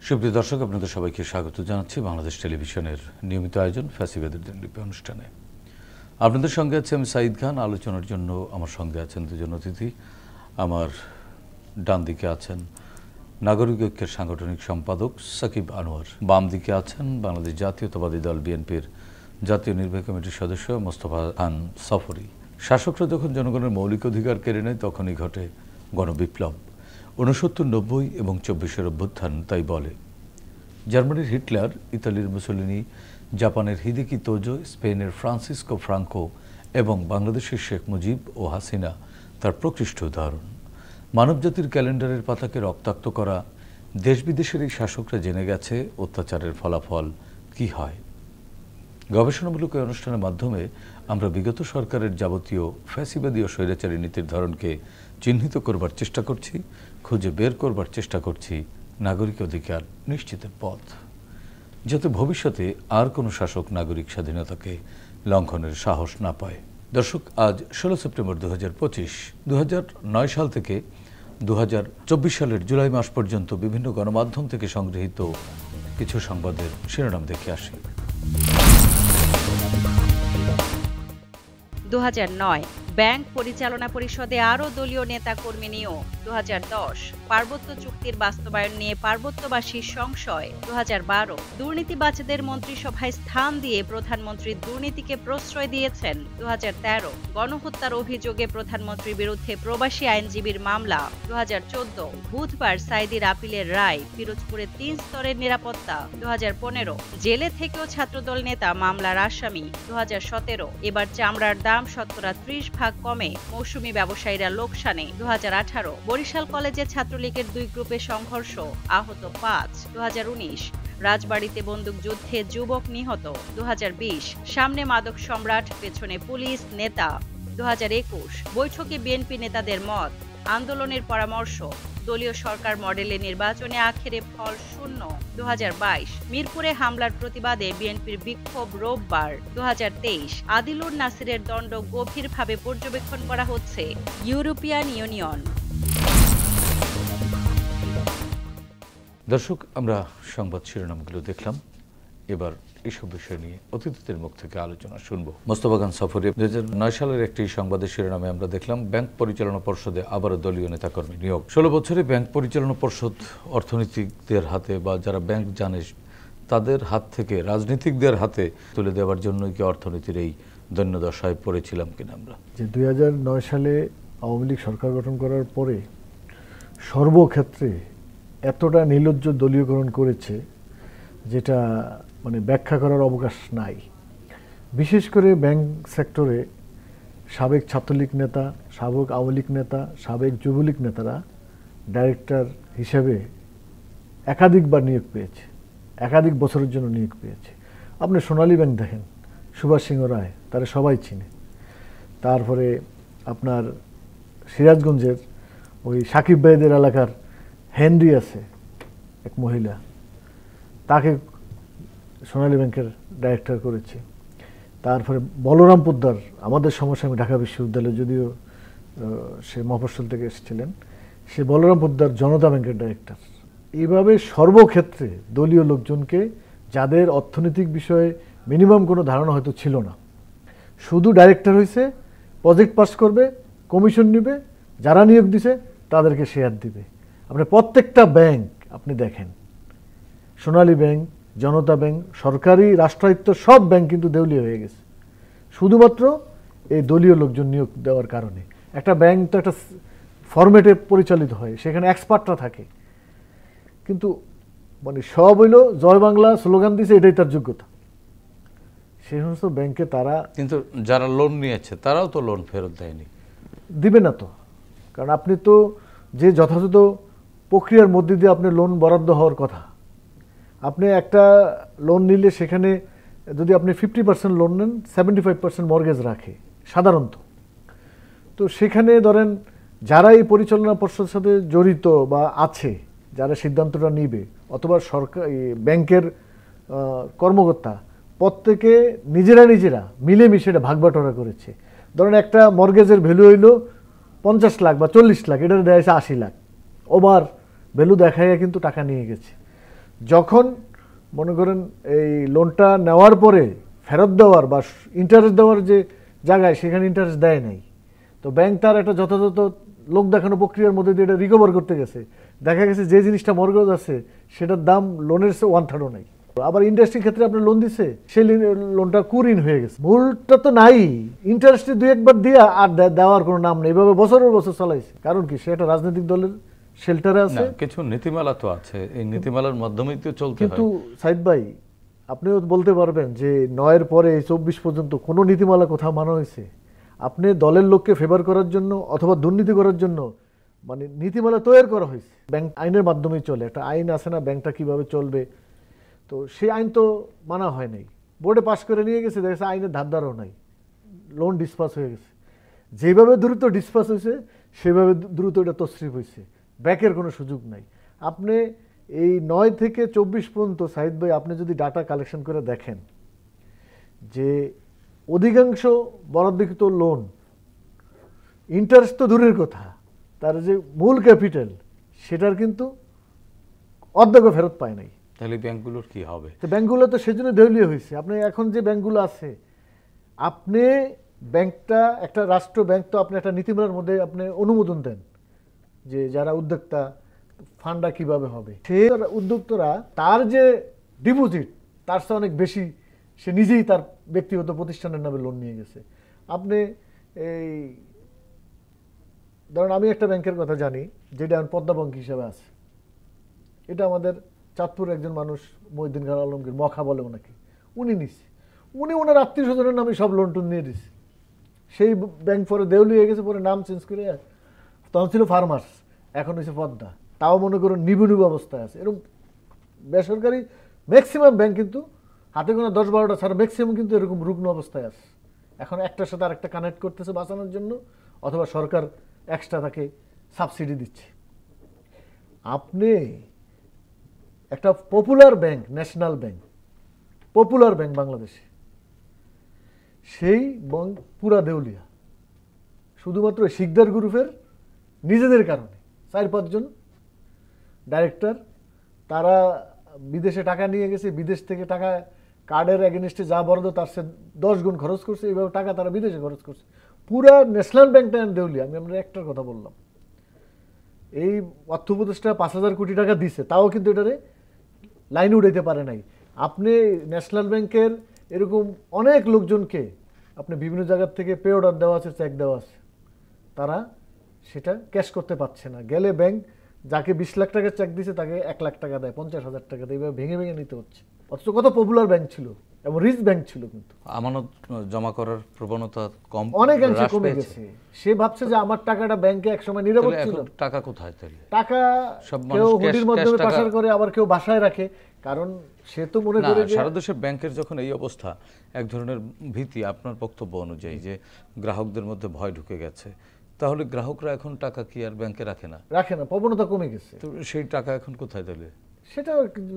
সুপ্রিয় দর্শক, আপনাদের সবাইকে স্বাগত জানাচ্ছি বাংলাদেশ টেলিভিশনের নিয়মিত আয়োজন ফ্যাসিবাদের দিনলিপি অনুষ্ঠানে। আপনাদের সঙ্গে আছি আমি সাঈদ খান। আলোচনার জন্য আমার সঙ্গে আছেন দুজন অতিথি। আমার ডান দিকে আছেন নাগরিক ঐক্যের সাংগঠনিক সম্পাদক সাকিব আনোয়ার, বাম দিকে আছেন বাংলাদেশ জাতীয়তাবাদী দল বিএনপির জাতীয় নির্বাহী কমিটির সদস্য মোস্তফা খান সফরি। শাসকরা যখন জনগণের মৌলিক অধিকার কেড়ে নেয় তখনই ঘটে গণবিপ্লব। 69, 90 এবং 24-এর অভ্যুত্থান তাই বলে। জার্মানির হিটলার, ইতালির মুসোলিনি, জাপানের হিদেকি তোজো, স্পেনের ফ্রান্সিসকো ফ্রাঙ্কো এবং বাংলাদেশের শেখ মুজিব ও হাসিনা তার প্রকৃষ্ট উদাহরণ। মানবজাতির ক্যালেন্ডারের পাতাকে রক্তাক্ত করা দেশ বিদেশের এই শাসকরা জেনে গেছে অত্যাচারের ফলাফল কি হয়। গবেষণামূলক এই অনুষ্ঠানের মাধ্যমে আমরা বিগত সরকারের যাবতীয় ফ্যাসিবাদী ও স্বৈরাচারী নীতির ধরনকে চিহ্নিত করবার চেষ্টা করছি, খুঁজে বের করবার চেষ্টা করছি নাগরিক অধিকার নিশ্চিতের পথ, যাতে ভবিষ্যতে আর কোনো শাসক নাগরিক স্বাধীনতাকে লঙ্ঘনের সাহস না পায়। দর্শক, আজ 16 সেপ্টেম্বর 2025। 2009 সাল থেকে 2024 সালের জুলাই মাস পর্যন্ত বিভিন্ন গণমাধ্যম থেকে সংগৃহীত কিছু সংবাদের শিরোনাম দেখে আসি। 2009 ব্যাংক পরিচালনা পরিষদে আরও দলীয় নেতা কর্মী নিয়োগ। 2010 পার্বত্য চুক্তির বাস্তবায়ন নিয়ে পার্বত্যবাসীর সংশয়। 2012 দুর্নীতিবাজদের মন্ত্রিসভায় স্থান দিয়ে প্রধানমন্ত্রী দুর্নীতিকে প্রশ্রয় দিয়েছেন। 2013 গণহত্যার অভিযোগে প্রধানমন্ত্রীর বিরুদ্ধে প্রবাসী আইনজীবীর মামলা। 2014 বুধবার সাঈদীর আপিলের রায়, পিরোজপুরে 3 স্তরের নিরাপত্তা। 2015 জেলে থেকেও ছাত্রদল নেতা মামলার আসামি। 2017 এবার চামড়ার দাম শতকরা 30% কমে, মৌসুমী ব্যবসায়ীরা লোকসানে। 2018 বরিশাল কলেজে ছাত্রলীগের 2 গ্রুপে সংঘর্ষ, আহত 5। 2019 রাজবাড়ীতে বন্দুকযুদ্ধে যুবক নিহত। 2020 সামনে মাদক সম্রাট, পেছনে পুলিশ নেতা। 2021 বৈঠকে বিএনপি নেতাদের মত, আন্দোলনের পরামর্শ, দলীয় সরকার মডেলে নির্বাচনে আখেরে ফল শূন্য। 2022 মিরপুরে হামলার প্রতিবাদে বিএনপির বিক্ষোভ রোববার। 2023 আদিলুর নাসিরের দণ্ড গভীরভাবে পর্যবেক্ষণ করা হচ্ছে ইউরোপিয়ান ইউনিয়ন। দর্শক, আমরা সংবাদ শিরোনামগুলো দেখলাম। এবার এইসব বিষয় নিয়ে অতিথিদের মুখ থেকে আলোচনা শুনবো। মোস্তফা খান সফরি, 2009 সালের একটি সংবাদের শিরোনামে আমরা দেখলাম ব্যাংক পরিচালনা পর্ষদে আবারও দলীয় নেতাকর্মী নিয়োগ। 16 বছরে ব্যাংক পরিচালনা পর্ষদ অর্থনীতিকদের হাতে বা যারা ব্যাংক জানে তাদের হাত থেকে রাজনীতিকদের হাতে তুলে দেওয়ার জন্যই কি অর্থনীতির এই দৈন্যদশায় পড়েছিলাম কিনা আমরা? যে 2009 সালে আওয়ামী লীগ সরকার গঠন করার পরে সর্বক্ষেত্রে এতটা নির্লজ্জ দলীয়করণ করেছে যেটা মানে ব্যাখ্যা করার অবকাশ নাই। বিশেষ করে ব্যাংক সেক্টরে সাবেক ছাত্রলীগ নেতা, সাবেক আওয়ামী লীগ নেতা, সাবেক যুবলীগ নেতারা ডাইরেক্টর হিসেবে একাধিকবার নিয়োগ পেয়েছে, একাধিক বছরের জন্য নিয়োগ পেয়েছে। আপনি সোনালী ব্যাংক দেখেন, সুভাষ সিংহ রায়, তারা সবাই চিনে। তারপরে আপনার সিরাজগঞ্জের ওই সাকিব ভাইদের এলাকার হেনরি আছে এক মহিলা, তাকে সোনালী ব্যাংকের ডাইরেক্টর করেছে। তারপরে বলরাম পোদ্দার, আমাদের সমসাময়িক ঢাকা বিশ্ববিদ্যালয়ে, যদিও সে মফস্বল থেকে এসেছিলেন, সে বলরাম পোদ্দার জনতা ব্যাংকের ডাইরেক্টর। এইভাবে সর্বক্ষেত্রে দলীয় লোকজনকে, যাদের অর্থনৈতিক বিষয়ে মিনিমাম কোনো ধারণা হয়তো ছিল না, শুধু ডাইরেক্টর হয়েছে, প্রজেক্ট পাস করবে, কমিশন নেবে, যারা নিয়োগ দিছে তাদেরকে শেয়ার দিবে। আপনি প্রত্যেকটা ব্যাংক আপনি দেখেন, সোনালী ব্যাংক, জনতা ব্যাংক, সরকারি রাষ্ট্রায়ত্ত সব ব্যাংক কিন্তু দেউলিয়া হয়ে গেছে শুধুমাত্র এই দলীয় লোকজন নিয়োগ দেওয়ার কারণে। একটা ব্যাংক তো একটা ফরম্যাটে পরিচালিত হয়, সেখানে এক্সপার্টরা থাকে, কিন্তু মানে সব হইলো জয় বাংলা স্লোগান দিছে, এটাই তার যোগ্যতা। সেই সমস্ত ব্যাংকে তারা কিন্তু যারা লোন নিয়েছে তারাও তো লোন ফেরত দেয়নি। দিবে না তো, কারণ আপনি তো যে যথাযথ প্রক্রিয়ার মধ্যে দিয়ে আপনি লোন বরাদ্দ হওয়ার কথা, আপনি একটা লোন নিলে সেখানে যদি আপনি 50% লোন নেন, 75% মর্গেজ রাখে সাধারণত। তো সেখানে ধরেন যারা এই পরিচালনা পর্ষদের সাথে জড়িত বা আছে, যারা সিদ্ধান্তটা নিবে, অথবা সরকার ব্যাংকের কর্মকর্তা, প্রত্যেকে নিজেরা মিলেমিশে এটা ভাগবাটোয়ারা করেছে। ধরেন একটা মর্গেজের ভ্যালু হইল 50 লাখ বা 40 লাখ, এটা দেওয়া হয়েছে 80 লাখ, ওভার ভ্যালু দেখাইয়া কিন্তু টাকা নিয়ে গেছে। যখন মনে করেন এই লোনটা নেওয়ার পরে ফেরত দেওয়ার বা ইন্টারেস্ট দেওয়ার যে জায়গায়, সেখানে ইন্টারেস্ট দেয় নাই, তো ব্যাংক তার একটা যথাযথ লোক দেখানো প্রক্রিয়ার মধ্যে দিয়ে এটা রিকভার করতে গেছে, দেখা গেছে যে জিনিসটা মর্গেজ আছে সেটার দাম লোনের 1/3 নাই। আবার ইন্ডাস্ট্রির ক্ষেত্রে আপনার লোন দিছে, সেই লোনটা কুরিন হয়ে গেছে, মূলটা তো নাই, ইন্টারেস্টে 2-1 বার দিয়ে আর দেওয়ার কোনো নাম নেই, এভাবে বছরের বছর চালাইছে। কারণ কি, সে একটা রাজনৈতিক দলের শেল্টারে আছে, কিছু নীতিমালা তো আছে, এই নীতিমালার মাধ্যমেই তো চলতে হয়। কিন্তু সাইদ ভাই আপনিও বলতে পারবেন যে 9-এর পরে 24 পর্যন্ত কোনো নীতিমালা কোথাও মানা হয়েছে? আপনি দলের লোককে ফেভার করার জন্য অথবা দুর্নীতি করার জন্য মানে নীতিমালা তৈরি করা হয়েছে। ব্যাংক আইনের মাধ্যমেই চলে, একটা আইন আছে না, ব্যাংকটা কিভাবে চলবে, তো সেই আইন তো মানা হয় নাই, বোর্ডে পাশ করে নিয়ে গেছে, দেখেছে আইনের ধারও নাই, লোন ডিসপাস হয়ে গেছে। যেভাবে দ্রুত ডিসপাস হয়েছে সেভাবে দ্রুত এটা তসরিফ হয়েছে, ব্যাকের কোনো সুযোগ নাই। আপনি এই 9 থেকে 24 পর্যন্ত সাইদ ভাই আপনি যদি ডাটা কালেকশন করে দেখেন, যে অধিকাংশ বরাদ্দকৃত লোন, ইন্টারেস্ট তো দূরের কথা, তার যে মূল ক্যাপিটাল সেটার কিন্তু অর্ধেকও ফেরত পায় নাই। তাহলে ব্যাংকগুলোর কি হবে? তো ব্যাংকগুলো তো সেজন্য দেউলিয়া হয়েছে। আপনি এখন যে ব্যাংকগুলো আছে, আপনি ব্যাংকটা একটা রাষ্ট্র ব্যাংক, তো আপনি একটা নীতিমালার মধ্যে আপনি অনুমোদন দেন যে যারা উদ্যোক্তা ফান্ডটা কিভাবে হবে, সেই উদ্যোক্তারা তার যে ডিপোজিট তার চেয়ে অনেক বেশি সে নিজেই তার ব্যক্তিগত প্রতিষ্ঠানের নামে লোন নিয়ে গেছে। আপনি এই ধরুন, আমি একটা ব্যাংকের কথা জানি যেটা পদ্মা ব্যাংক হিসেবে আছে, এটা আমাদের চাঁদপুর একজন মানুষ মহিউদ্দিন খান আলমগীর, মখা বলে ওনাকে, উনি নিচ্ছে, উনি ওনার আত্মীয় স্বজনের নামে সব লোন টোন নিয়ে দিচ্ছে। সেই ব্যাংক পরে দেউলি হয়ে গেছে, পরে নাম চেঞ্জ করে, তখন ছিল ফার্মার্স, এখন হয়েছে পদ্মা, তাও মনে করুন নিবু অবস্থায় আছে। এরকম বেসরকারি ম্যাক্সিমাম ব্যাংক কিন্তু হাতে গোনা 10-12টা ছাড়া ম্যাক্সিমাম কিন্তু এরকম রুগ্ন অবস্থায় আছে। এখন একটার সাথে আরেকটা কানেক্ট করতেছে বাঁচানোর জন্য, অথবা সরকার এক্সট্রা তাকে সাবসিডি দিচ্ছে। আপনি একটা popular bank, national bank, popular bank বাংলাদেশে, সেই ব্যাংক পুরা দেউলিয়া শুধুমাত্র শিকদার গ্রুপের নিজেদের কারণে। 4-5 জন ডাইরেক্টর, তারা বিদেশে টাকা নিয়ে গেছে, বিদেশ থেকে টাকা কার্ডের এগেনস্টে যা বরাদ্দ তার সে 10 গুণ খরচ করছে, এইভাবে টাকা তারা বিদেশে খরচ করছে। পুরা ন্যাশনাল ব্যাংকটা দেউলিয়া। আমরা একটার কথা বললাম, এই অর্থ উপদেষ্টা 5,000 কোটি টাকা দিছে, তাও কিন্তু এটারে লাইনে উঠাইতে পারে নাই। আপনি ন্যাশনাল ব্যাংকের এরকম অনেক লোকজনকে আপনি বিভিন্ন জায়গার থেকে পে অর্ডার দেওয়া আছে, চেক দেওয়া আছে, তারা সেটা ক্যাশ করতে পারছে না। গেলে ব্যাংক যাকে 20 লাখ টাকা চেক দিছে তাকে 1 লাখ টাকা দেয়, 50,000 টাকা দেয়, এইভাবে ভেঙে ভেঙে নিতে হচ্ছে। অথচ কত পপুলার ব্যাংক ছিল এবং রিচ ব্যাংক ছিল, কিন্তু আমানত জমা করার প্রবণতা কম, অনেকাংশে কমে গেছে। সে ভাবছে যে আমার টাকাটা ব্যাংকে একসময় নিরাপদ ছিল। টাকা কোথায় তাহলে? টাকা কেউ হুডির মাধ্যমে পাচার করে, আবার কেউ বাসায় রাখে, কারণ সে তো মনে করে যে সারা দেশের ব্যাংকের যখন এই অবস্থা, এক ধরনের ভীতি, আপনার বক্তব্য অনুযায়ী যে গ্রাহকদের মধ্যে ভয় ঢুকে গেছে, তাহলে গ্রাহকরা এখন টাকা কি আর ব্যাংকে রাখে না? প্রবণতা কমে গেছে। তো সেই টাকা এখন কোথায় দিলে? সেটা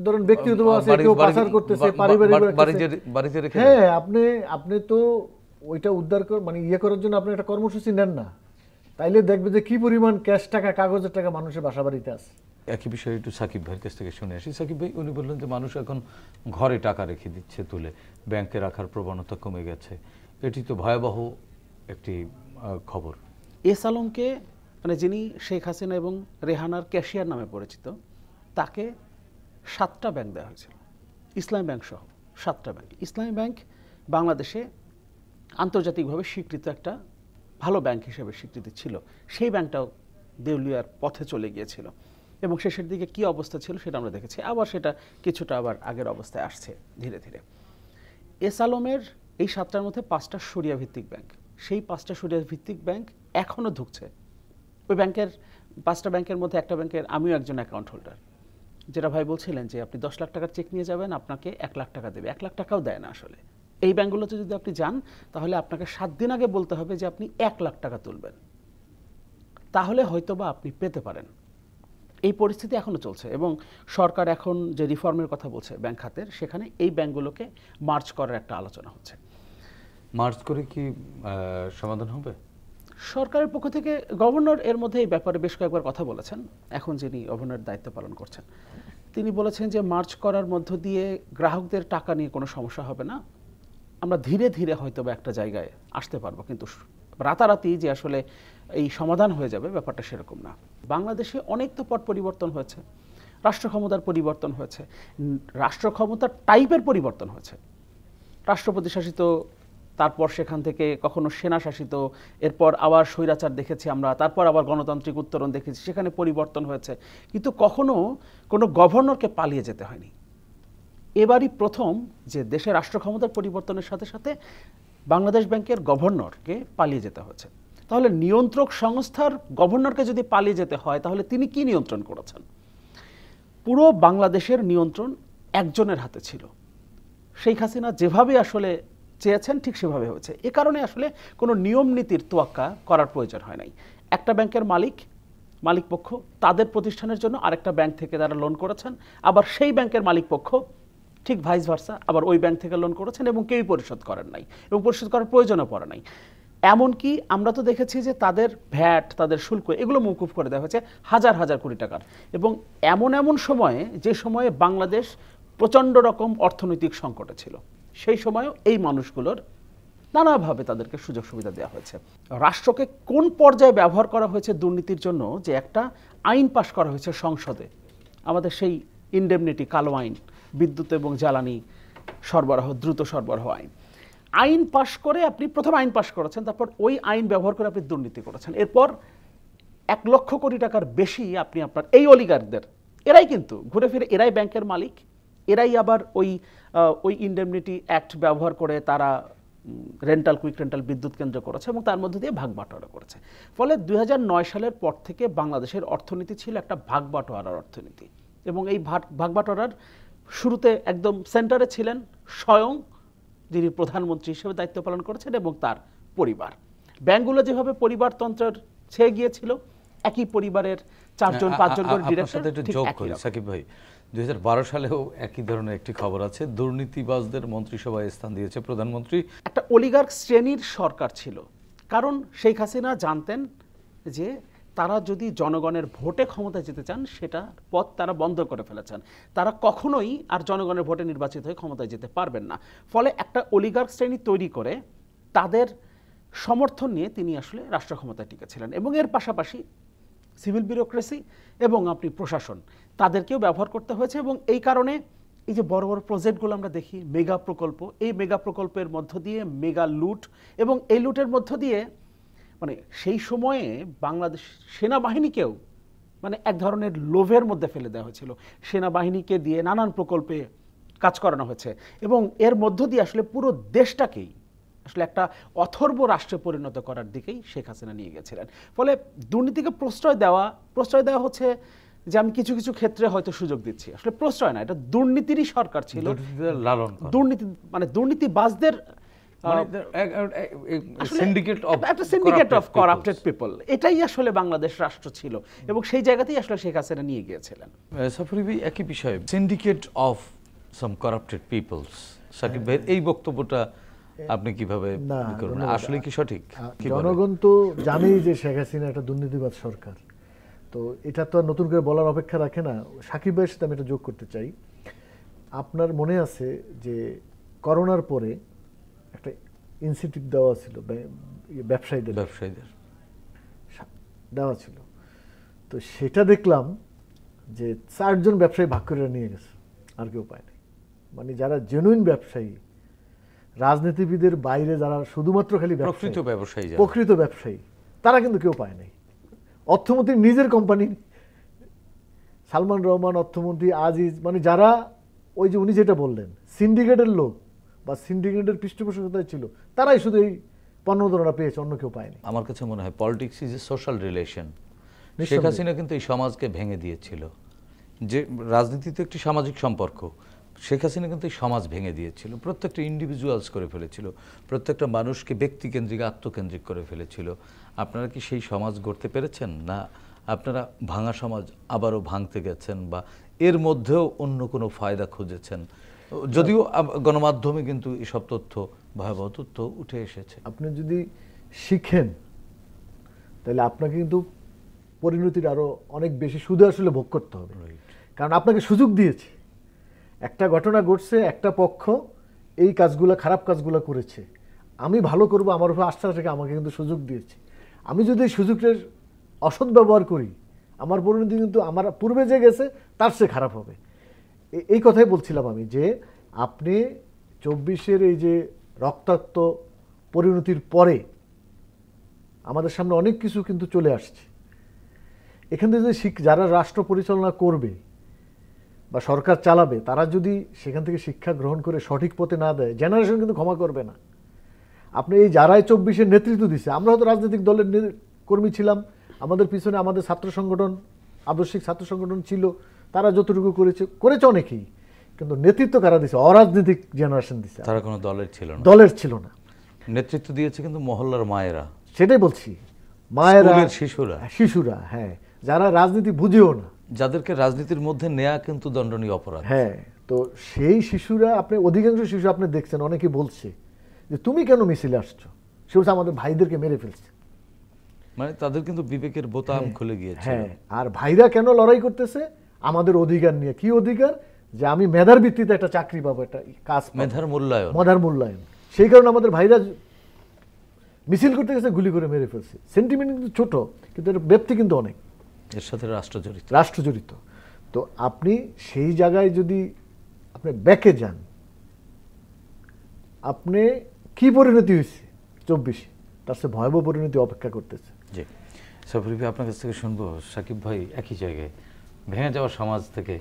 ধরুন ব্যক্তিগত আছে, কেউ পাচার করতেছে, পারিবারিক বাড়িতে রেখে। হ্যাঁ, আপনি তো ওইটা উদ্ধার মানে ইয়ে করার জন্য আপনি একটা কর্মসূচি নেন না, তাইলে দেখবে যে কি পরিমাণ ক্যাশ টাকা, কাগজের টাকা মানুষের বাসা বাড়িতে আছে। একই বিষয়ে একটু সাকিব ভাইয়ের কাছ থেকে শুনে আসি। সাকিব ভাই, উনি বললেন যে মানুষ এখন ঘরে টাকা রেখে দিচ্ছে তুলে, ব্যাংকে রাখার প্রবণতা কমে গেছে। এটি তো ভয়াবহ একটি খবর। এস আলমকে, মানে যিনি শেখ হাসিনা এবং রেহানার ক্যাশিয়ার নামে পরিচিত, তাকে 7টা ব্যাংক দেওয়া হয়েছিল, ইসলামী ব্যাংক সহ 7টা ব্যাংক। ইসলামী ব্যাংক বাংলাদেশে আন্তর্জাতিকভাবে স্বীকৃত একটা ভালো ব্যাংক হিসেবে স্বীকৃতি ছিল, সেই ব্যাংকটাও দেউলিয়ার পথে চলে গিয়েছিল এবং শেষের দিকে কি অবস্থা ছিল সেটা আমরা দেখেছি, আবার সেটা কিছুটা আবার আগের অবস্থায় আসছে ধীরে ধীরে। এস আলমের এই 7টার মধ্যে 5টা শরিয়া ভিত্তিক ব্যাংক, সেই 5টা শরিয়া ভিত্তিক ব্যাংক এখনও ঢুকছে। ওই ব্যাংকের 5টা ব্যাংকের মধ্যে একটা ব্যাংকের আমিও একজন অ্যাকাউন্ট হোল্ডার। যেটা ভাই বলছিলেন যে আপনি 10 লাখ টাকার চেক নিয়ে যাবেন, আপনাকে 1 লাখ টাকা দেবে, 1 লাখ টাকাও দেয় না আসলে। এই ব্যাংকগুলোতে যদি আপনি যান তাহলে আপনাকে 7 দিন আগে বলতে হবে যে আপনি 1 লাখ টাকা তুলবেন, তাহলে হয়তোবা আপনি পেতে পারেন। এই পরিস্থিতি এখনো চলছে এবং সরকার এখন যে রিফর্মের কথা বলছে ব্যাংক খাতের, সেখানে এই ব্যাংকগুলোকে মার্জ করার একটা আলোচনা হচ্ছে। মার্চ করে কি সমাধান হবে? সরকারের পক্ষ থেকে গভর্নর এর মধ্যে এই ব্যাপারে বেশ কয়েকবার কথা বলেছেন। এখন যিনি গভর্নর দায়িত্ব পালন করছেন তিনি বলেছেন যে মার্চ করার মধ্য দিয়ে গ্রাহকদের টাকা নিয়ে কোনো সমস্যা হবে না, আমরা ধীরে ধীরে হয়তোবা একটা জায়গায় আসতে পারবো, কিন্তু রাতারাতি যে আসলে এই সমাধান হয়ে যাবে ব্যাপারটা সেরকম না। বাংলাদেশে অনেক তো পট পরিবর্তন হয়েছে, রাষ্ট্র ক্ষমতার পরিবর্তন হয়েছে, রাষ্ট্র ক্ষমতার টাইপের পরিবর্তন হয়েছে। রাষ্ট্রপতি শাসিত, তারপর সেখান থেকে কখনো সেনা শাসিত, এরপর আবার স্বৈরাচার দেখেছি আমরা, তারপর আবার গণতান্ত্রিক উত্তরণ দেখেছি, সেখানে পরিবর্তন হয়েছে, কিন্তু কখনো কোনো গভর্নরকে পালিয়ে যেতে হয়নি। এবারই প্রথম যে দেশের রাষ্ট্র ক্ষমতার পরিবর্তনের সাথে সাথে বাংলাদেশ ব্যাংকের গভর্নরকে পালিয়ে যেতে হয়েছে। তাহলে নিয়ন্ত্রক সংস্থার গভর্নরকে যদি পালিয়ে যেতে হয় তাহলে তিনি কি নিয়ন্ত্রণ করেছেন? পুরো বাংলাদেশের নিয়ন্ত্রণ একজনের হাতে ছিল। শেখ হাসিনা যেভাবে আসলে চেয়েছেন ঠিক সেভাবে হয়েছে। এ কারণে আসলে কোনো নিয়ম নীতির তোয়াক্কা করার প্রয়োজন হয় নাই। একটা ব্যাংকের মালিক পক্ষ তাদের প্রতিষ্ঠানের জন্য আরেকটা ব্যাংক থেকে তারা লোন করেছেন, আবার সেই ব্যাংকের মালিক পক্ষ ঠিক ভাইস ভার্সা আবার ওই ব্যাংক থেকে লোন করেছেন এবং কেউই পরিশোধ করেন নাই এবং পরিশোধ করার প্রয়োজনও পড়ে নাই। এমনকি আমরা তো দেখেছি যে তাদের ভ্যাট, তাদের শুল্ক এগুলো মওকুফ করে দেওয়া হয়েছে হাজার হাজার কোটি টাকার, এবং এমন সময়ে যে সময়ে বাংলাদেশ প্রচণ্ড রকম অর্থনৈতিক সংকটে ছিল, সেই সময়ও এই মানুষগুলোর নানাভাবে তাদেরকে সুযোগ সুবিধা দেওয়া হয়েছে। রাষ্ট্রকে কোন পর্যায়ে ব্যবহার করা হয়েছে দুর্নীতির জন্য যে একটা আইন পাশ করা হয়েছে সংসদে, আমাদের সেই ইনডেমনিটি কালো আইন, বিদ্যুৎ এবং জ্বালানি সরবরাহ, দ্রুত সরবরাহ আইন পাশ করে আপনি প্রথম আইন পাশ করেছেন, তারপর ওই আইন ব্যবহার করে আপনি দুর্নীতি করেছেন, এরপর 1 লক্ষ কোটি টাকার বেশি আপনি আপনার এই অলিগারদের, এরাই কিন্তু ঘুরে ফিরে এরাই ব্যাংকের মালিক, এরাই আবার ওই ইনডেমনিটি অ্যাক্ট ব্যবহার করে তারা কুইক রেন্টাল বিদ্যুৎ কেন্দ্র করেছে এবং তার মধ্যে দিয়ে ভাগ বাটোয়ারা করেছে। ফলে 2009 সালের পর থেকে বাংলাদেশের অর্থনীতি ছিল একটা ভাগ বাটোয়ারার অর্থনীতি, এবং এই ভাগ বাটোয়ারার শুরুতে একদম সেন্টারে ছিলেন স্বয়ং যিনি প্রধানমন্ত্রী হিসেবে দায়িত্ব পালন করেছেন এবং তার পরিবার। ব্যাংকগুলো যেভাবে পরিবারতন্ত্রের ছেয়ে গিয়েছিল, একই পরিবারের 4জন 5জন করে ডিরেক্টর। সাকিব ভাই, 2012 সালেও একই ধরনের একটি খবর আছে, দুর্নীতিবাজদের মন্ত্রিসভায় স্থান দিয়েছে প্রধানমন্ত্রী। একটা অলিগার্ক শ্রেণীর সরকার ছিল, কারণ শেখ হাসিনা জানতেন যে তারা যদি জনগণের ভোটে ক্ষমতায় যেতে চান সেটা পথ তারা বন্ধ করে ফেলেছেন, তারা কখনোই আর জনগণের ভোটে নির্বাচিত হয়ে ক্ষমতায় যেতে পারবেন না। ফলে একটা অলিগার্ক শ্রেণী তৈরি করে তাদের সমর্থন নিয়ে তিনি আসলে রাষ্ট্র ক্ষমতায় টিকেছিলেন, এবং এর পাশাপাশি সিভিল বিউরোক্রেসি এবং আপনি প্রশাসন তাদেরকেও ব্যবহার করতে হয়েছে। এবং এই কারণে এই যে বড় বড় প্রজেক্টগুলো আমরা দেখি, মেগা প্রকল্প, এই মেগা প্রকল্পের মধ্য দিয়ে মেগা লুট, এবং এই লুটের মধ্য দিয়ে মানে সেই সময়ে বাংলাদেশ সেনাবাহিনীকেও মানে এক ধরনের লোভের মধ্যে ফেলে দেওয়া হয়েছিল। সেনাবাহিনীকে দিয়ে নানান প্রকল্পে কাজ করানো হয়েছে, এবং এর মধ্য দিয়ে আসলে পুরো দেশটাকেই আসলে একটা অথর্ব রাষ্ট্রে পরিণত করার দিকেই শেখ হাসিনা নিয়ে গেছিলেন। ফলে দুর্নীতিকে প্রশ্রয় দেওয়া হচ্ছে যে আমি কিছু কিছু ক্ষেত্রে হয়তো সুযোগ দিচ্ছি, আসলে প্রশ্রয় না, এটা দুর্নীতিরই সরকার ছিল। দুর্নীতিবাজদের সিন্ডিকেট অফ কারাপ্টেড পিপল, এটাই আসলে বাংলাদেশ রাষ্ট্র ছিল, এবং সেই জায়গাতেই আসলে শেখ হাসিনা নিয়ে গিয়েছিলেন। সাফরি ভাই, একই বিষয়, syndicate of some corrupted peoples, Sakib ভাই এই বক্তব্যটা আপনি কিভাবে করেন? আসলে কি সঠিক? জনগণ তো জানেই যে শেখ হাসিনা একটা দুর্নীতিবাজ সরকার, তো এটা তো আর নতুন করে বলার অপেক্ষা রাখে না। সাকিব ভাইয়ের সাথে আমি এটা যোগ করতে চাই। আপনার মনে আছে যে করোনার পরে একটা ইনসেন্টিভ দেওয়া ছিল ব্যবসায়ীদের দেওয়া ছিল, তো সেটা দেখলাম যে 4 জন ব্যবসায়ী ভাগ করে নিয়ে গেছে, আর কেউ পায় নাই। মানে যারা জেনুইন ব্যবসায়ী, রাজনীতিবিদের বাইরে যারা শুধুমাত্র খালি প্রকৃত ব্যবসায়ী তারা কিন্তু কেউ পায় নাই। অর্থমন্ত্রী নিজের কোম্পানি, সালমান রহমান অর্থমন্ত্রী, আজিজ, মানে যারা ওই যে উনি যেটা বললেন সিন্ডিকেটের লোক বা সিন্ডিকেটের পৃষ্ঠপোষকতায় ছিল, তারাই শুধু এই পণ্যদ্রব্যটা পেয়েছে, অন্য কেউ পায়নি। আমার কাছে মনে হয় politics is a social relation. Sheikh Hasina কিন্তু এই সমাজকে ভেঙে দিয়েছিল, যে রাজনীতি তো একটি সামাজিক সম্পর্ক। শেখ হাসিনা কিন্তু এই সমাজ ভেঙে দিয়েছিল, প্রত্যেকটা ইন্ডিভিজুয়ালস করে ফেলেছিল, প্রত্যেকটা মানুষকে ব্যক্তিকেন্দ্রিক আত্মকেন্দ্রিক করে ফেলেছিল। আপনারা কি সেই সমাজ গড়তে পেরেছেন, না আপনারা ভাঙা সমাজ আবারও ভাঙতে গেছেন, বা এর মধ্যেও অন্য কোনো ফায়দা খুঁজেছেন? যদিও গণমাধ্যমে কিন্তু এসব তথ্য, ভয়াবহ তথ্য উঠে এসেছে। আপনি যদি শিখেন তাহলে আপনাকে কিন্তু পরিণতির আরো অনেক বেশি সুদে আসলে ভোগ করতে হবে, কারণ আপনাকে সুযোগ দিয়েছে। একটা ঘটনা ঘটছে, একটা পক্ষ এই কাজগুলো, খারাপ কাজগুলো করেছে, আমি ভালো করব আমার উপর আস্থা থেকে আমাকে কিন্তু সুযোগ দিয়েছে। আমি যদি এই সুযোগের অসৎ ব্যবহার করি, আমার পরিণতি কিন্তু আমার পূর্বে যে গেছে তার চেয়ে খারাপ হবে। এই কথাই বলছিলাম আমি, যে আপনি 24-এর এই যে রক্তাক্ত পরিণতির পরে আমাদের সামনে অনেক কিছু কিন্তু চলে আসছে। এখান থেকে যদি যারা রাষ্ট্র পরিচালনা করবে বা সরকার চালাবে, তারা যদি সেখান থেকে শিক্ষা গ্রহণ করে সঠিক পথে না দেয়, জেনারেশন কিন্তু ক্ষমা করবে না। আপনি এই যারাই 24-এর নেতৃত্ব দিচ্ছে, আমরা হয়তো রাজনৈতিক দলের কর্মী ছিলাম, আমাদের পিছনে আমাদের ছাত্র সংগঠন, আদর্শিক ছাত্র সংগঠন ছিল, তারা যতটুকু করেছে অনেকেই, কিন্তু নেতৃত্ব কারা দিচ্ছে? অরাজনৈতিক জেনারেশন দিচ্ছে, তারা কোনো দলের ছিল না। নেতৃত্ব দিয়েছে কিন্তু মহল্লার মায়েরা। সেটাই বলছি, মায়েরা, শিশুরা, হ্যাঁ, যারা রাজনীতি বুঝেও না, যাদেরকে রাজনীতির মধ্যে নেয়া কিন্তু দণ্ডনীয় অপরাধ। হ্যাঁ, তো সেই শিশুরা, আপনি অধিকাংশ শিশু আপনি দেখছেন, অনেকে বলছে যে তুমি কেন মিছিলে আসছো, সে বলছে আমাদের ভাইদেরকে মেরে ফেলছে। মানে তাদের কিন্তু বিবেকের বোতাম খুলে গিয়েছে। হ্যাঁ, আর ভাইরা কেন লড়াই করতেছে? আমাদের অধিকার নিয়ে। কি অধিকার? যে আমি মেধার ভিত্তিতে একটা চাকরি পাবো, একটা কাজ, মেধার মূল্যায়ন। সেই কারণে আমাদের ভাইরা মিছিল করতে গেছে, গুলি করে মেরে ফেলছে। সেন্টিমেন্ট কিন্তু ছোট, কিন্তু এর ব্যাপ্তি কিন্তু অনেক, এর সাথে রাষ্ট্র জড়িত। তো আপনি সেই জায়গায় যদি আপনি ব্যাকে যান, আপনি কি পরিণতি হয়েছে 24-এ, তার চেয়ে ভয়াবহ পরিণতি অপেক্ষা করতেছে। জি, সফরি ভাই, আপনার কাছ থেকে শুনবো। সাকিব ভাই, একই জায়গায় ভেঙে যাওয়া সমাজ থেকে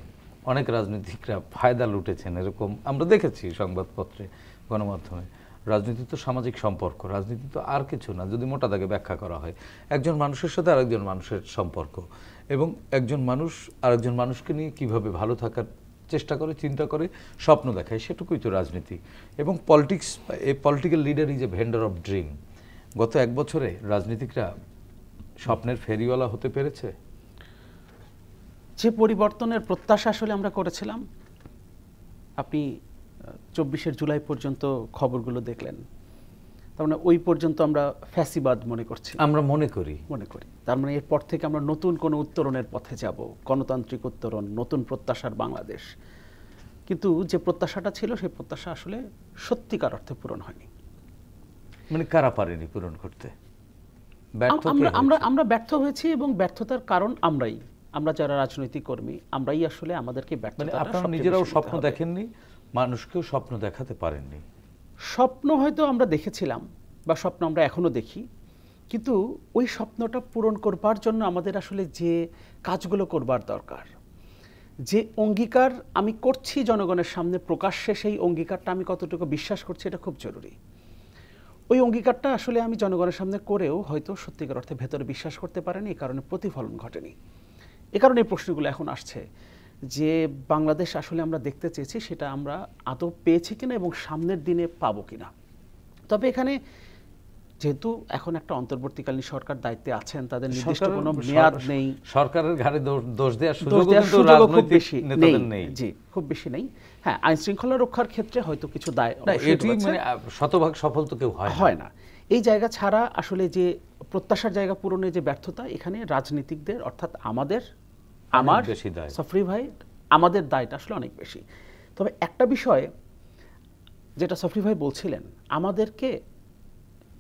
অনেক রাজনীতিকরা ফায়দা লুটেছেন, এরকম আমরা দেখেছি সংবাদপত্রে, গণমাধ্যমে। রাজনীতি তো সামাজিক সম্পর্ক, রাজনীতি তো আর কিছু না, যদি মোটা দাগে ব্যাখ্যা করা হয়। একজন মানুষের সাথে আরেকজন মানুষের সম্পর্ক, এবং একজন মানুষ আরেকজন মানুষকে নিয়ে কিভাবে ভালো থাকার চেষ্টা করে, চিন্তা করে, স্বপ্ন দেখায়, সেটুকুই তো রাজনীতি। এবং politics, a political leader is a vendor of dream. গত 1 বছরে রাজনীতিকরা স্বপ্নের ফেরিওয়ালা হতে পেরেছে? যে পরিবর্তনের প্রত্যাশা আসলে আমরা করেছিলাম, আপনি 24-এর জুলাই পর্যন্ত খবরগুলো দেখলেন, তার মানে ওই পর্যন্ত আমরা ফ্যাসিবাদ মনে করছি, আমরা মনে করি। তার মানে এরপর থেকে আমরা নতুন কোনো উত্তরণের পথে যাব, গণতান্ত্রিক উত্তরণ, নতুন প্রত্যাশার বাংলাদেশ। কিন্তু যে প্রত্যাশাটা ছিল, সেই প্রত্যাশা আসলে সত্যিকার অর্থে পূরণ হয়নি। মানে কারা পারেনি পূরণ করতে? আমরা ব্যর্থ হয়েছি, এবং ব্যর্থতার কারণ আমরা যারা রাজনৈতিক কর্মী, আমরাই আসলে আমাদেরকে ব্যর্থতা। আপনারা নিজেরাও স্বপ্ন দেখেননি, মানুষকেও স্বপ্ন দেখাতে পারেননি। স্বপ্ন হয়তো আমরা দেখেছিলাম, বা স্বপ্ন আমরা এখনো দেখি, কিন্তু ওই স্বপ্নটা পূরণ করবার জন্য আমাদের আসলে যে কাজগুলো করবার দরকার, যে অঙ্গীকার আমি করছি জনগণের সামনে প্রকাশ্যে, সেই অঙ্গীকারটা আমি কতটুকু বিশ্বাস করছি, এটা খুব জরুরি। ওই অঙ্গীকারটা আসলে আমি জনগণের সামনে করেও হয়তো সত্যিকার অর্থে ভেতরে বিশ্বাস করতে পারেনি, এই কারণে প্রতিফলন ঘটেনি। এ কারণে এই প্রশ্নগুলো এখন আসছে, যে বাংলাদেশ আসলে আমরা দেখতে চেয়েছি, সেটা আমরা আদৌ পেয়েছি কিনা এবং সামনের দিনে পাবো কিনা। তবে এখানে যেহেতু এখন একটা অন্তর্বর্তীকালীন সরকার দায়িত্বে আছেন, তাদের নির্দিষ্ট কোনো মেয়াদ নেই, সরকারের ঘাড়ে দোষ দেওয়ার সুযোগ খুব বেশি নেই, খুব বেশি নেই। হ্যাঁ, আইন শৃঙ্খলা রক্ষার ক্ষেত্রে হয়তো কিছু দায়, এটি মানে শতভাগ সফল তো কেউ হয় না। এই জায়গা ছাড়া আসলে যে প্রত্যাশার জায়গা পূরণে যে ব্যর্থতা, এখানে রাজনীতিকদের, অর্থাৎ আমার সফরি ভাই, আমাদের দায়টা আসলে অনেক বেশি। তবে একটা বিষয় যেটা সফরি ভাই বলছিলেন, আমাদেরকে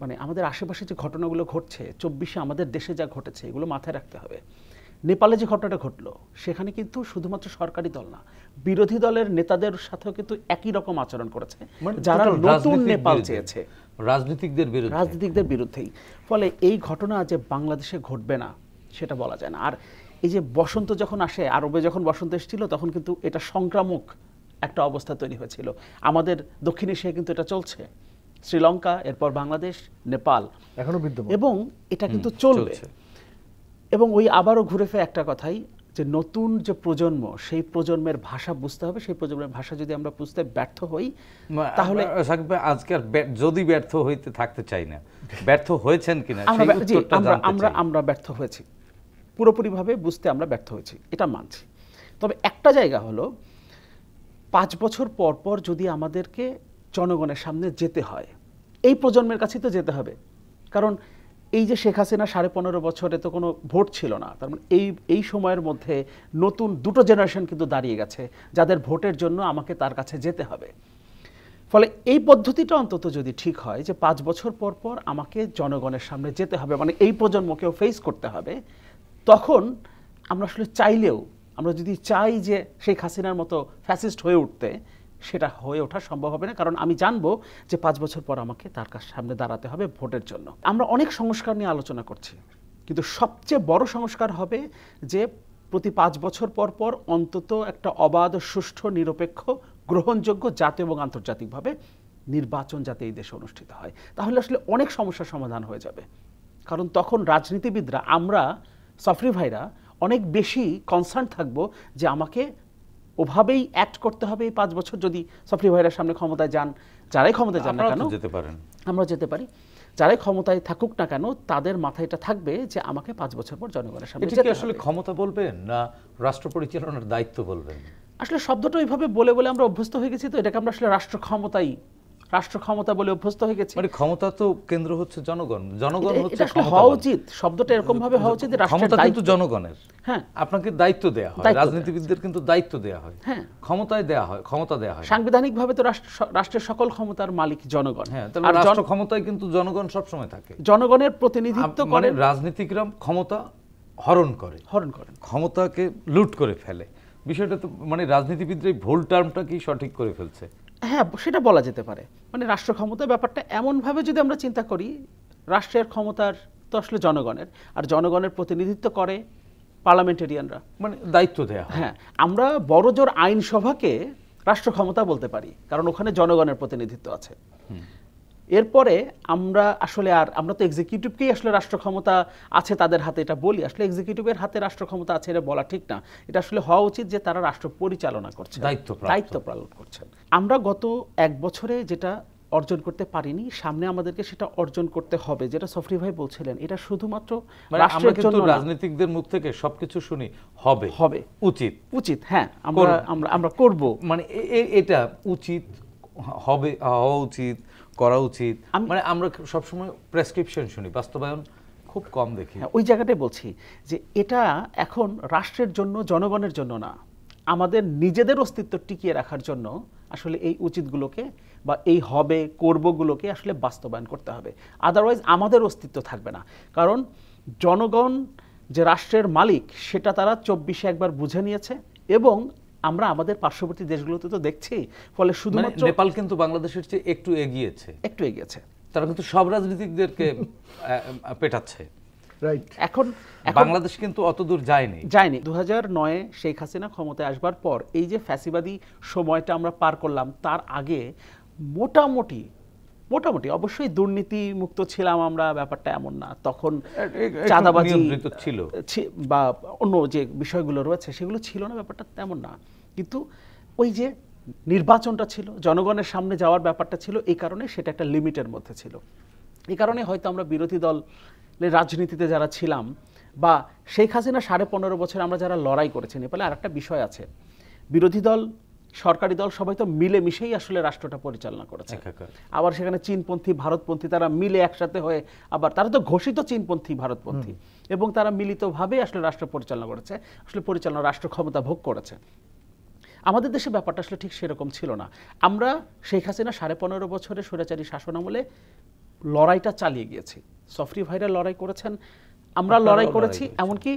মানে আমাদের আশেপাশে যে ঘটনাগুলো ঘটছে, 24-এ আমাদের দেশে যা ঘটেছে, এগুলো মাথায় রাখতে হবে। নেপালে যে ঘটনাটা ঘটলো, সেখানে কিন্তু শুধুমাত্র সরকারি দল না, বিরোধী দলের নেতাদের সাথেও কিন্তু একই রকম আচরণ করেছে, যারা নতুন নেপাল চেয়েছে, রাজনীতিকদের বিরুদ্ধেই। ফলে এই ঘটনা যে বাংলাদেশে ঘটবে না, সেটা বলা যায় না। আর এই যে বসন্ত যখন আসে, আরবে যখন বসন্ত এসেছিল তখন কিন্তু এটা সংক্রামক একটা অবস্থা তৈরি হয়েছিল। আমাদের দক্ষিণ এশিয়ায় কিন্তু এটা চলছে, শ্রীলঙ্কা, এরপর বাংলাদেশ, নেপাল, এখনো বিদ্যমান, এবং এটা কিন্তু চলবে। এবং ওই আবারও ঘুরে ফিরে একটা কথাই, যে নতুন যে প্রজন্ম, সেই প্রজন্মের ভাষা বুঝতে হবে। সেই প্রজন্মের ভাষা যদি আমরা বুঝতে ব্যর্থ হই, তাহলে আজকে আর যদি ব্যর্থ হইতে থাকতে চাই না, ব্যর্থ হয়েছেন কিনা আমরা ব্যর্থ হয়েছি, পুরোপুরিভাবে বুঝতে আমরা ব্যর্থ হয়েছি, এটা মানছি। তবে একটা জায়গা হলো, 5 বছর পর পর যদি আমাদেরকে জনগণের সামনে যেতে হয়, এই প্রজন্মের কাছেই তো যেতে হবে। কারণ এই যে শেখ হাসিনা 15.5 বছরে তো কোনো ভোট ছিল না, তার মানে এই সময়ের মধ্যে নতুন দুটো জেনারেশন কিন্তু দাঁড়িয়ে গেছে, যাদের ভোটের জন্য আমাকে তার কাছে যেতে হবে। ফলে এই পদ্ধতিটা অন্তত যদি ঠিক হয়, যে 5 বছর পর পর আমাকে জনগণের সামনে যেতে হবে, মানে এই প্রজন্মকেও ফেস করতে হবে, তখন আমরা আসলে চাইলেও, আমরা যদি চাই যে শেখ হাসিনার মতো ফ্যাসিস্ট হয়ে উঠতে, সেটা হয়ে ওঠা সম্ভব হবে না। কারণ আমি জানবো যে 5 বছর পর আমাকে তার কাছে সামনে দাঁড়াতে হবে ভোটের জন্য। আমরা অনেক সংস্কার নিয়ে আলোচনা করছি, কিন্তু সবচেয়ে বড় সংস্কার হবে যে প্রতি 5 বছর পর পর অন্তত একটা অবাধ, সুষ্ঠু, নিরপেক্ষ, গ্রহণযোগ্য জাতীয় এবং আন্তর্জাতিকভাবে নির্বাচন যাতে এই দেশে অনুষ্ঠিত হয়। তাহলে আসলে অনেক সমস্যার সমাধান হয়ে যাবে। কারণ তখন রাজনীতিবিদরা, আমরা সফরি ভাইরা অনেক বেশি কনসার্ন থাকবো যে আমাকে ওভাবেই অ্যাক্ট করতে হবে এই 5 বছর। যদি সফরি ভাইরা সামনে ক্ষমতায় যান, যারাই ক্ষমতায় যান না কেন, আমরা যেতে পারি, যারাই ক্ষমতায় থাকুক না কেন, তাদের মাথায় এটা থাকবে যে আমাকে 5 বছর পর জনগণের সামনে যেতে হবে। আসলে ক্ষমতা বলবেন না রাষ্ট্র পরিচালনার দায়িত্ব বলবেন? আসলে শব্দটা ওইভাবে বলে বলে আমরা অভ্যস্ত হয়ে গেছি, তো এটাকে আমরা আসলে রাষ্ট্র ক্ষমতা বলে অভ্যস্ত হয়ে গেছি। মানে ক্ষমতা তো কেন্দ্র হচ্ছে জনগণ, জনগণ হচ্ছে এটা হওয়া উচিত, শব্দটা এরকম ভাবে হওয়া উচিত যে রাষ্ট্রের দায়িত্ব কিন্তু জনগণের। হ্যাঁ, আপনাকে দায়িত্ব দেয়া হয়, রাজনীতিবিদদের কিন্তু দায়িত্ব দেয়া হয়, হ্যাঁ, ক্ষমতা দেয়া হয়। সাংবিধানিকভাবে তো রাষ্ট্রের সকল ক্ষমতার মালিক জনগণ। হ্যাঁ, আর রাষ্ট্র ক্ষমতায় কিন্তু জনগণ সব সময় থাকে, জনগণের প্রতিনিধিত্ব করে। রাজনীতিকরা ক্ষমতা হরণ করে, ক্ষমতাকে লুট করে ফেলে। বিষয়টা তো মানে রাজনীতিবিদরা ভুল টার্মটা কি সঠিক করে ফেলছে? হ্যাঁ, সেটা বলা যেতে পারে। মানে রাষ্ট্র ক্ষমতার ব্যাপারটা এমনভাবে যদি আমরা চিন্তা করি, রাষ্ট্রের ক্ষমতার তো আসলে জনগণের, আর জনগণের প্রতিনিধিত্ব করে পার্লামেন্টেরিয়ানরা, মানে দায়িত্ব দেয়া। হ্যাঁ, আমরা বড়জোর আইনসভাকে রাষ্ট্র ক্ষমতা বলতে পারি, কারণ ওখানে জনগণের প্রতিনিধিত্ব আছে। এরপরে আমরা তো এক্সিকিউটিভকেই আসলে রাষ্ট্র ক্ষমতা আছে তাদের হাতে এটা বলি। আসলে এক্সিকিউটিভের হাতে রাষ্ট্র ক্ষমতা আছে এটা বলা ঠিক না। এটা আসলে হওয়া উচিত যে তারা রাষ্ট্র পরিচালনা করছে, দায়িত্ব পালন করছেন। আমরা গত 1 বছরে যেটা অর্জন করতে পারিনি, সামনে আমাদেরকে সেটা অর্জন করতে হবে, যেটা সফরি ভাই বলছিলেন। এটা শুধুমাত্র রাষ্ট্রের জন্য, রাজনীতিকদের মুখ থেকে সবকিছু শুনি হবে উচিত, হ্যাঁ, আমরা করব, মানে এটা উচিত হবে, হওয়া উচিত, করা উচিত। মানে আমরা সবসময় প্রেসক্রিপশন শুনি, বাস্তবায়ন খুব কম দেখি। ওই জায়গাটাই বলছি যে এটা এখন রাষ্ট্রের জন্য, জনগণের জন্য না, আমাদের নিজেদের অস্তিত্ব টিকিয়ে রাখার জন্য আসলে এই উচিতগুলোকে বা এই হবে করবগুলোকে আসলে বাস্তবায়ন করতে হবে। আদারওয়াইজ আমাদের অস্তিত্ব থাকবে না। কারণ জনগণ যে রাষ্ট্রের মালিক, সেটা তারা 24-এ একবার বুঝে নিয়েছে, এবং আমরা আমাদের পার্শ্ববর্তী দেশগুলোতে তো দেখছি। ফলে শুধুমাত্র নেপাল কিন্তু বাংলাদেশের চেয়ে একটু এগিয়েছে, তারা কিন্তু সব রাজনীতিকদেরকে পেটাচ্ছে। এখন বাংলাদেশ কিন্তু অতদূর যায়নি। 2009-এ শেখ হাসিনা ক্ষমতায় আসবার পর এই যে ফ্যাসিবাদী সময়টা আমরা পার করলাম, তার আগে মোটামুটি অবশ্যই দুর্নীতি মুক্ত ছিলাম আমরা, ব্যাপারটা এমন না। তখন চাঁদাবাজি ছিল বা অন্য যে বিষয়গুলো রয়েছে সেগুলো ছিল না, ব্যাপারটা তেমন না। কিন্তু ওই যে নির্বাচনটা ছিল, জনগণের সামনে যাওয়ার ব্যাপারটা ছিল, এই কারণে সেটা একটা লিমিটের মধ্যে ছিল। এই কারণে হয়তো আমরা বিরোধী দল রাজনীতিতে যারা ছিলাম, বা শেখ হাসিনা 15.5 বছর আমরা যারা লড়াই করেছি নেপালে, আর একটা বিষয় আছে, বিরোধী দল, সরকারি দল সবাই তো মিলে মিশেই আসলে রাষ্ট্রটা পরিচালনা করেছে। আবার সেখানে চীনপন্থী, ভারতপন্থী তারা মিলে একসাথে হয়ে, আবার তারা তো ঘোষিত চীনপন্থী, ভারতপন্থী, এবং তারা মিলিতভাবে আসলে রাষ্ট্র পরিচালনা করেছে, আসলে পরিচালনা, রাষ্ট্র ক্ষমতা ভোগ করেছে। আমাদের দেশে ব্যাপারটা আসলে ঠিক সেরকম ছিল না। আমরা শেখ হাসিনা 15.5 বছরের স্বৈরাচারী শাসন আমলে লড়াইটা চালিয়ে গিয়েছি। সফরি ভাইরা লড়াই করেছেন, আমরা লড়াই করেছি, এমনকি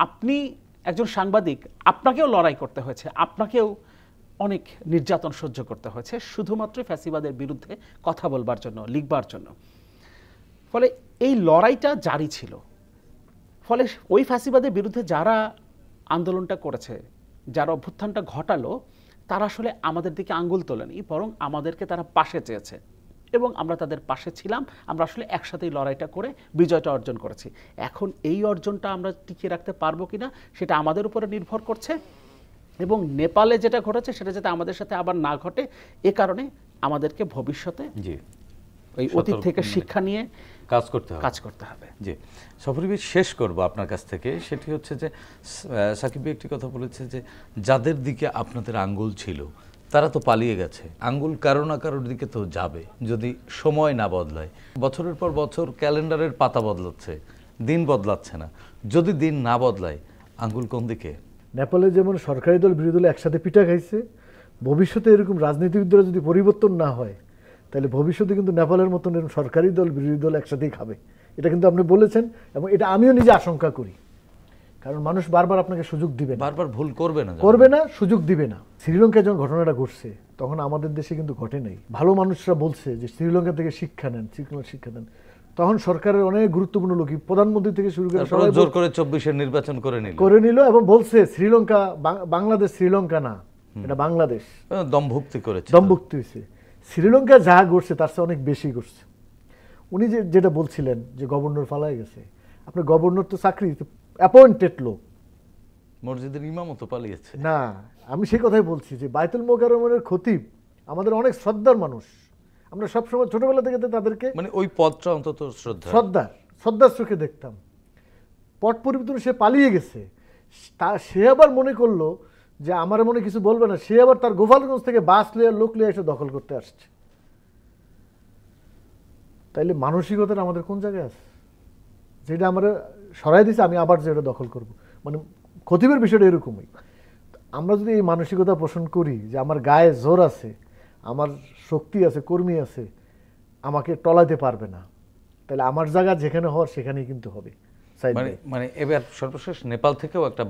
আপনি একজন সাংবাদিক, আপনাকেও লড়াই করতে হয়েছে, আপনাকেও অনেক নির্যাতন সহ্য করতে হয়েছে, শুধুমাত্র ফ্যাসিবাদের বিরুদ্ধে কথা বলবার জন্য, লিখবার জন্য। ফলে এই লড়াইটা জারি ছিল। ফলে ওই ফ্যাসিবাদের বিরুদ্ধে যারা আন্দোলনটা করেছে, যারা অভ্যুত্থানটা ঘটালো, তারা আসলে আমাদের দিকে আঙ্গুল তোলেনি, বরং আমাদেরকে তারা পাশে চেয়েছে এবং আমরা তাদের পাশে ছিলাম। আমরা আসলে একসাথেই লড়াইটা করে বিজয়টা অর্জন করেছি। এখন এই অর্জনটা আমরা টিকিয়ে রাখতে পারবো কিনা সেটা আমাদের উপরে নির্ভর করছে, এবং নেপালে যেটা ঘটেছে সেটা যাতে আমাদের সাথে আবার না ঘটে এ কারণে আমাদেরকে ভবিষ্যতে জি এই অতীত থেকে শিক্ষা নিয়ে কাজ করতে হবে। জি, সফরি ভাই, শেষ করব আপনার কাছ থেকে। সেটি হচ্ছে যে সাকিব ভাই একটি কথা বলেছে যে যাদের দিকে আপনাদের আঙ্গুল ছিল তারা তো পালিয়ে গেছে, আঙ্গুল কারো না কারোর দিকে তো যাবে যদি সময় না বদলায়। বছরের পর বছর ক্যালেন্ডারের পাতা বদলাচ্ছে, দিন বদলাচ্ছে না। যদি দিন না বদলায় আঙ্গুল কোন দিকে? নেপালে যেমন সরকারি দল বিরোধী দল একসাথে পিঠা খাইছে, ভবিষ্যতে এরকম রাজনীতিবিদরা যদি পরিবর্তন না হয় তাহলে ভবিষ্যতে কিন্তু নেপালের মতন এরকম সরকারি দল বিরোধী দল একসাথেই খাবে। এটা কিন্তু আপনি বলেছেন এবং এটা আমিও নিজে আশঙ্কা করি, কারণ মানুষ বারবার আপনাকে সুযোগ দিবে না, বারবার ভুল করবে না, সুযোগ দিবে না। শ্রীলঙ্কায় যখন ঘটনাটা ঘটছে তখন আমাদের দেশে কিন্তু ঘটে নাই। ভালো মানুষরা বলছে যে শ্রীলঙ্কা থেকে শিক্ষা নেন, শিক্ষা নেন। তখন সরকারের অনেক গুরুত্বপূর্ণ লোক, প্রধানমন্ত্রী থেকে শুরু করে সবাই জোর করে 24-এর নির্বাচন করে নিল এবং বলছে শ্রীলঙ্কা বাংলাদেশ, শ্রীলঙ্কা না, এটা বাংলাদেশ। দমভুক্তি করেছে, দমভুক্তি হয়েছে। শ্রীলঙ্কা যা করছে তার চেয়ে অনেক বেশি করছে। উনি যেটা বলছিলেন যে গভর্নর পালায় গেছে, আপনার গভর্নর তো চাকরি অ্যাপয়েন্টেড লোক, মসজিদের ইমামও তো পালিয়েছে। না, আমি সেই কথাই বলছি যে বাইতুল মোকাররমের খতিব আমাদের অনেক শ্রদ্ধার মানুষ। আমরা সবসময় ছোটবেলা থেকে তাদেরকে মানে ওই পদটা অন্তত শ্রদ্ধার চোখে দেখতাম। পট পরিবর্তন, সে পালিয়ে গেছে, সে আবার মনে করলো যে আমার মনে কিছু বলবে না, সে আবার তার গোপালগঞ্জ থেকে বাস লিয়ে লোক লিয়ে এসে দখল করতে আসছে। তাইলে মানসিকতাটা আমাদের কোন জায়গায় আছে? যেটা আমরা সরাই দিছি, আমি আবার যেটা দখল করব, মানে খতিবের বিষয়টা এরকমই। আমরা যদি এই মানসিকতা পোষণ করি যে আমার গায়ে জোর আছে, আমার শক্তি আছে, কর্মী আছে, আমাকে টলাতে পারবে না, তাহলে আমার জায়গা যেখানে হওয়ার সেখানেই কিন্তু হবে। মানে এবার সর্বশেষ নেপাল থেকেও একটা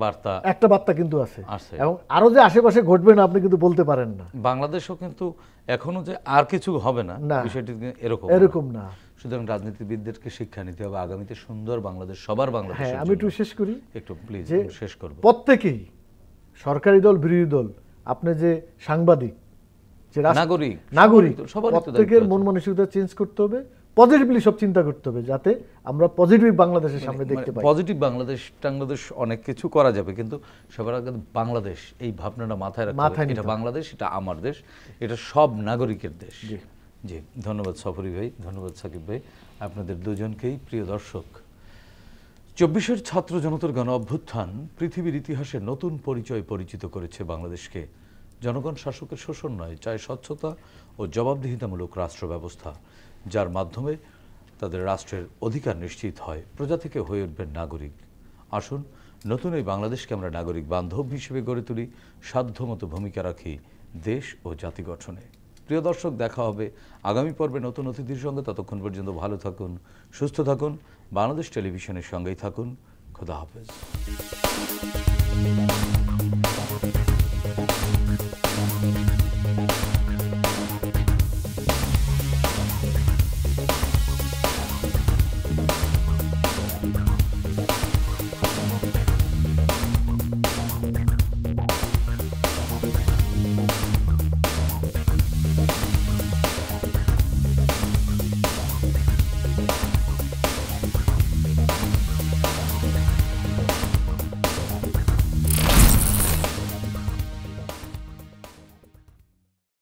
বার্তা কিন্তু আছে, এবং আরো যে আশেপাশে ঘটবে না আপনি কিন্তু বলতে পারেন না। বাংলাদেশও কিন্তু এখনো যে আর কিছু হবে না বিষয়টি এরকম না। সুতরাং রাজনীতিবিদদেরকে শিক্ষা নিতে হবে আগামীতে সুন্দর বাংলাদেশ, সবার বাংলাদেশ। আমি একটু শেষ করি, একটু প্লিজ শেষ করব। প্রত্যেকেই, সরকারি দল, বিরোধী দল, আপনি যে সাংবাদিক, যে নাগরিক, প্রত্যেকের মন মানসিকতা চেঞ্জ করতে হবে, পজিটিভলি সব চিন্তা করতে হবে, যাতে আমরা পজিটিভ বাংলাদেশের সামনে দেখতে পাই। পজিটিভ বাংলাদেশ অনেক কিছু করা যাবে, কিন্তু সবার আগে বাংলাদেশ, এই ভাবনাটা মাথায় রাখতে হবে। এটা বাংলাদেশ, এটা আমার দেশ, এটা সব নাগরিকের দেশ। জি, ধন্যবাদ সফরি ভাই, ধন্যবাদ সাকিব ভাই, আপনাদের দুজনকেই। প্রিয় দর্শক, 24-এর ছাত্র জনতার গণ অভ্যুত্থান পৃথিবীর ইতিহাসে নতুন পরিচিত করেছে বাংলাদেশকে। জনগণ শাসকের শোষণ নয়, চায় স্বচ্ছতা ও জবাবদিহিতামূলক রাষ্ট্র ব্যবস্থা, যার মাধ্যমে তাদের রাষ্ট্রের অধিকার নিশ্চিত হয়, প্রজা থেকে হয়ে উঠবেন নাগরিক। আসুন নতুন এই বাংলাদেশকে আমরা নাগরিক বান্ধব হিসেবে গড়ে তুলি, সাধ্যমতো ভূমিকা রাখি দেশ ও জাতি গঠনে। প্রিয় দর্শক, দেখা হবে আগামী পর্বে নতুন অতিথির সঙ্গে। ততক্ষণ পর্যন্ত ভালো থাকুন, সুস্থ থাকুন, বাংলাদেশ টেলিভিশনের সঙ্গেই থাকুন। খোদা হাফেজ।